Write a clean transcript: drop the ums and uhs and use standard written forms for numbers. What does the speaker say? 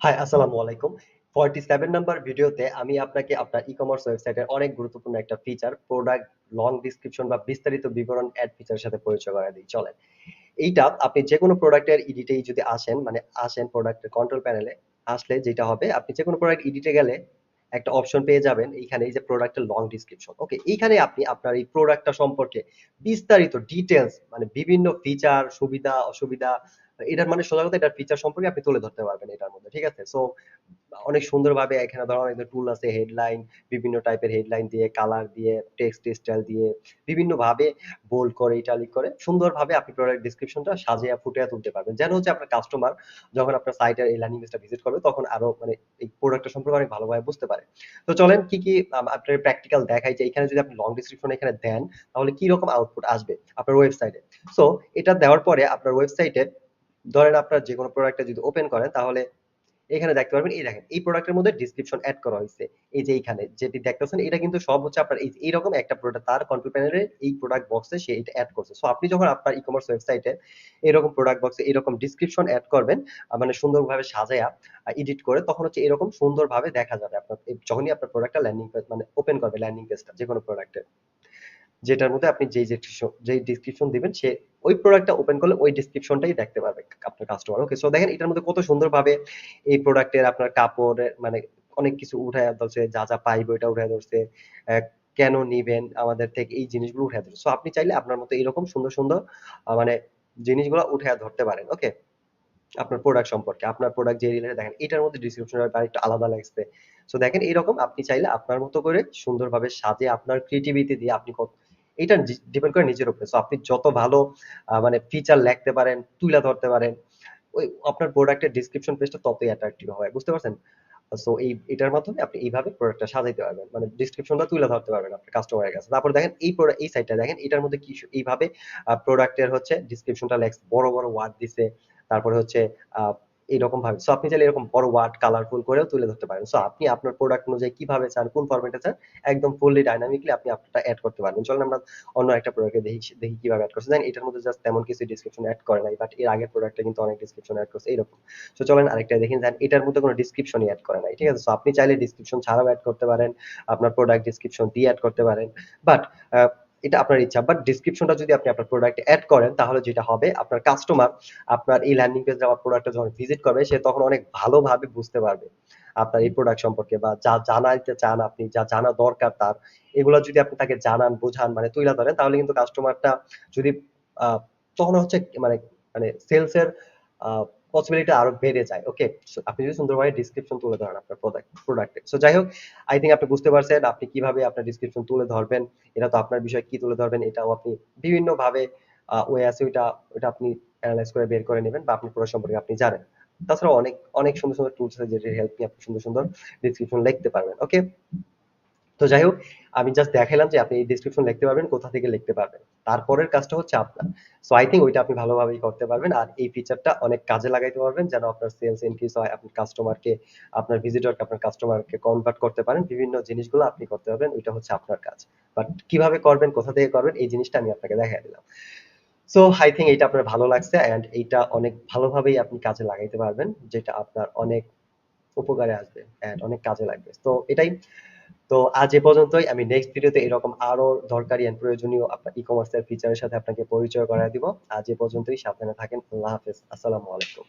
High, আসসালামু আলাইকুম। 47 number ভিডিওতে আমি আপনাকে আপনার ই-কমার্স ওয়েবসাইটের অনেক গুরুত্বপূর্ণ একটা ফিচার, প্রোডাক্ট লং ডেসক্রিপশন বা বিস্তারিত বিবরণ এড ফিচারের সাথে পরিচয় করায় দিই। চলেন। এইটা আপনি যেকোনো প্রোডাক্টের এডিটেই যদি আসেন প্রোডাক্টের কন্ট্রোল প্যানেলে আসলে যেটা হবে আপনি যেকোনো প্রোডাক্ট এডিটে গেলে একটা অপশন পেয়ে যাবেন এইখানে এই যে প্রোডাক্টের লং ডেসক্রিপশন। ওকে? এইখানে আপনি আপনার এই প্রোডাক্টটা সম্পর্কে বিস্তারিত ডিটেইলস মানে বিভিন্ন ফিচার, সুবিধা, অসুবিধা এটার মানে সোজা কথা এটার ফিচার সম্পর্কে আপনি তুলে ধরতে পারবেন এটার মধ্যে। ঠিক আছে? সো অনেক সুন্দরভাবে এখানে ধরো অনেক টুল আছে হেডলাইন, বিভিন্ন টাইপের হেডলাইন দিয়ে, কালার দিয়ে, টেক্সট স্টাইল দিয়ে বিভিন্নভাবে বোল্ড করে, ইটালিক করে সুন্দরভাবে আপনি প্রোডাক্ট ডেসক্রিপশনটা সাজিয়ে ফুটিয়ে তুলতে পারবেন। যেন হচ্ছে আপনার কাস্টমার যখন আপনার সাইটের এই ল্যান্ডিং পেজটা ভিজিট করবে তখন আরো মানে এই প্রোডাক্টটা সম্পর্কে অনেক ভালোভাবে বুঝতে পারে। তো চলেন কি আপনার প্র্যাকটিক্যাল দেখাই যে এখানে যদি আপনি লং ডেসক্রিপশন এখানে দেন তাহলে কি রকম আউটপুট আসবে আপনার ওয়েবসাইটে। সো এটা দেওয়ার পরে আপনার ওয়েবসাইটে ধরেন আপনার যেকোনো প্রোডাক্টটা যদি ওপেন করেন তাহলে এখানে দেখতে পারবেন এই দেখেন এই প্রোডাক্টের মধ্যে ডেসক্রিপশন এড করা হয়েছে। এই যে এইখানে যেটি দেখতেছেন এটা কিন্তু সব হচ্ছে আপনার এইরকম একটা প্রোডাক্ট তার কন্ট্রোল প্যানেলে এই প্রোডাক্ট বক্সে সে এটা এড করছে। সো আপনি যখন আপনার ই-কমার্স ওয়েবসাইটে এরকম প্রোডাক্ট বক্সে এরকম ডেসক্রিপশন এড করবেন মানে সুন্দরভাবে সাজায়া এডিট করে তখন হচ্ছে এরকম সুন্দরভাবে দেখা যাবে আপনার যখনই আপনার প্রোডাক্টটা ল্যান্ডিং পেজ মানে ওপেন করবে ল্যান্ডিং পেজটা যেকোনো প্রোডাক্টের। যেটার মধ্যে আপনি যেই ডেসক্রিপশন দিবেন সে ওই প্রোডাক্টটা ওপেন করলে ওই ডেসক্রিপশনটাই দেখতে পারবে আপনার কাস্টমার। ওকে? সো দেখেন এটার মধ্যে কত সুন্দরভাবে এই প্রোডাক্টের আপনার কাপড়ের মানে অনেক কিছু উঠায়া ধরছে, যা, যা পাইব এটা উঠায়া ধরছে। অ্যা কেন নিবেন আমাদের থেকে এই জিনিসগুলো উঠায়া ধরছে। সো আপনি চাইলে আপনার মতো এরকম সুন্দর, সুন্দর মানে জিনিসগুলা উঠায়া ধরতে পারেন। ওকে? আপনার প্রোডাক্ট সম্পর্কে। আপনার প্রোডাক্ট যে রিলেটেড দেখেন এটার মধ্যে ডেসক্রিপশন আরেকটু আলাদা লাগছে। সো দেখেন এরকম আপনি চাইলে আপনার মতো করে সুন্দরভাবে সাজিয়ে আপনার ক্রিয়েটিভিটি দিয়ে আপনি এটা ডিপেন্ড করে নিজের উপরে। সো আপনি যত ভালো মানে ফিচার লেখতে পারেন, তুইলা ধরতে পারেন, ওই আপনার প্রোডাক্টের ডেসক্রিপশন পেজটা ততই অ্যাট্রাকটিভ হয়। বুঝতে পারছেন? সো এটার মাধ্যমে আপনি এইভাবে প্রোডাক্টটা সাজাইতে পারবেন। মানে ডেসক্রিপশনটা তুলে ধরতে পারবেন আপনার কাস্টমারের কাছে। তারপর দেখেন এই সাইডটা দেখেন এটার মধ্যে কি এইভাবে প্রোডাক্টের হচ্ছে ডেসক্রিপশনটা লেখছে। বড়, বড় ওয়ার্ড দিছে। তারপরে হচ্ছে আ এইরকম ভাবে। সো আপনি চাইলে এরকম বড় ওয়ার্ড কালারফুল করেও তুলে ধরতে পারেন। সো আপনি আপনার প্রোডাক্ট অনুযায়ী কিভাবে চান, কোন ফরমেটে চান একদম ফুললি ডাইনামিকলি আপনি আপনারটা এড করতে পারবেন। চলেন আমরা অন্য একটা প্রোডাক্টে দেখি কিভাবে এড করছে। দেখেন এটার মধ্যে জাস্ট তেমন কিছু ডেসক্রিপশন এড করে নাই। বাট এর আগের প্রোডাক্টে কিন্তু অনেক ডেসক্রিপশন এড করছে এইরকম। সো চলেন আরেকটা দেখেন দেন এটার মধ্যে কোনো ডেসক্রিপশনই এড করে নাই। ঠিক আছে? সো আপনি চাইলে ডেসক্রিপশন ছাড়াও এড করতে পারেন। আপনার প্রোডাক্ট ডেসক্রিপশন দিয়ে এড করতে পারেন। বাট আ এটা আপনার ইচ্ছা। বাট ডেসক্রিপশনটা যদি আপনি আপনার প্রোডাক্টে এড করেন তাহলে যেটা হবে আপনার কাস্টমার আপনার এই ল্যান্ডিং পেজ বা প্রোডাক্টটা যখন ভিজিট করবে সে তখন অনেক ভালোভাবে বুঝতে পারবে আপনার এই প্রোডাক্ট সম্পর্কে বা যা জানাইতে চান আপনি, যা জানা দরকার তার, এগুলা যদি আপনি তাকে জানান, বোঝান মানে তুইলা ধরেন তাহলে কিন্তু কাস্টমারটা যদি আ তখন হচ্ছে মানে মানে সেলস এর আ পসিবিলিটি আরো বেড়ে যায়। ওকে? সো আপনি যদি সুন্দরভাবে ডেসক্রিপশন তুলে ধরেন আপনার প্রোডাক্টে। সো যাই হোক, আই থিংক আপনি বুঝতে পারছেন আপনি কিভাবে আপনার ডেসক্রিপশন তুলে ধরবেন। এটা তো আপনার বিষয় কি তুলে ধরবেন এটাও আপনি বিভিন্নভাবে ওয়ে আছে ওইটা আপনি এনালাইজ করে বের করে নিবেন বা আপনার প্রোডাক্ট সম্পর্কে আপনি জানেন। তাছাড়াও অনেক সুন্দর, সুন্দর টুলস আছে যেটার হেল্প নিয়ে আপনি সুন্দর, সুন্দর ডেসক্রিপশন লিখতে পারবেন। ওকে? তো যাই হোক, আমি জাস্ট দেখাইলাম যে আপনি এই ডেসক্রিপশন লিখতে পারবেন, কোথা থেকে লিখতে পারবেন। তারপরের কাজটা হচ্ছে আপনার। সো আই থিংক ওইটা আপনি ভালোভাবেই করতে পারবেন। আর এই ফিচারটা অনেক কাজে লাগাইতে পারবেন যেন আপনার সেলস ইনক্রিজ হয়, আপনার কাস্টমারকে, আপনার ভিজিটরকে, আপনার কাস্টমারকে কনভার্ট করতে পারেন। বিভিন্ন জিনিসগুলো আপনি করতে পারবেন। ওইটা হচ্ছে আপনার কাজ। বাট কিভাবে করবেন, কোথা থেকে করবেন এই জিনিসটা আমি আপনাকে দেখায় দিলাম। সো আই থিংক এইটা আপনার ভালো লাগছে অ্যান্ড এইটা অনেক ভালোভাবেই আপনি কাজে লাগাইতে পারবেন। যেটা আপনার অনেক উপকারে আসবে অ্যান্ড অনেক কাজে লাগবে। তো এটাই। তো আজ এ পর্যন্তই। আমি নেক্সট ভিডিওতে এরকম আরো দরকারি অ্যান্ড প্রয়োজনীয় আপনার ই-কমার্স এর ফিচারের সাথে আপনাকে পরিচয় করায় দিব। আজ এ পর্যন্তই। সাবধানে থাকেন। আল্লাহ হাফেজ। আসসালামু আলাইকুম।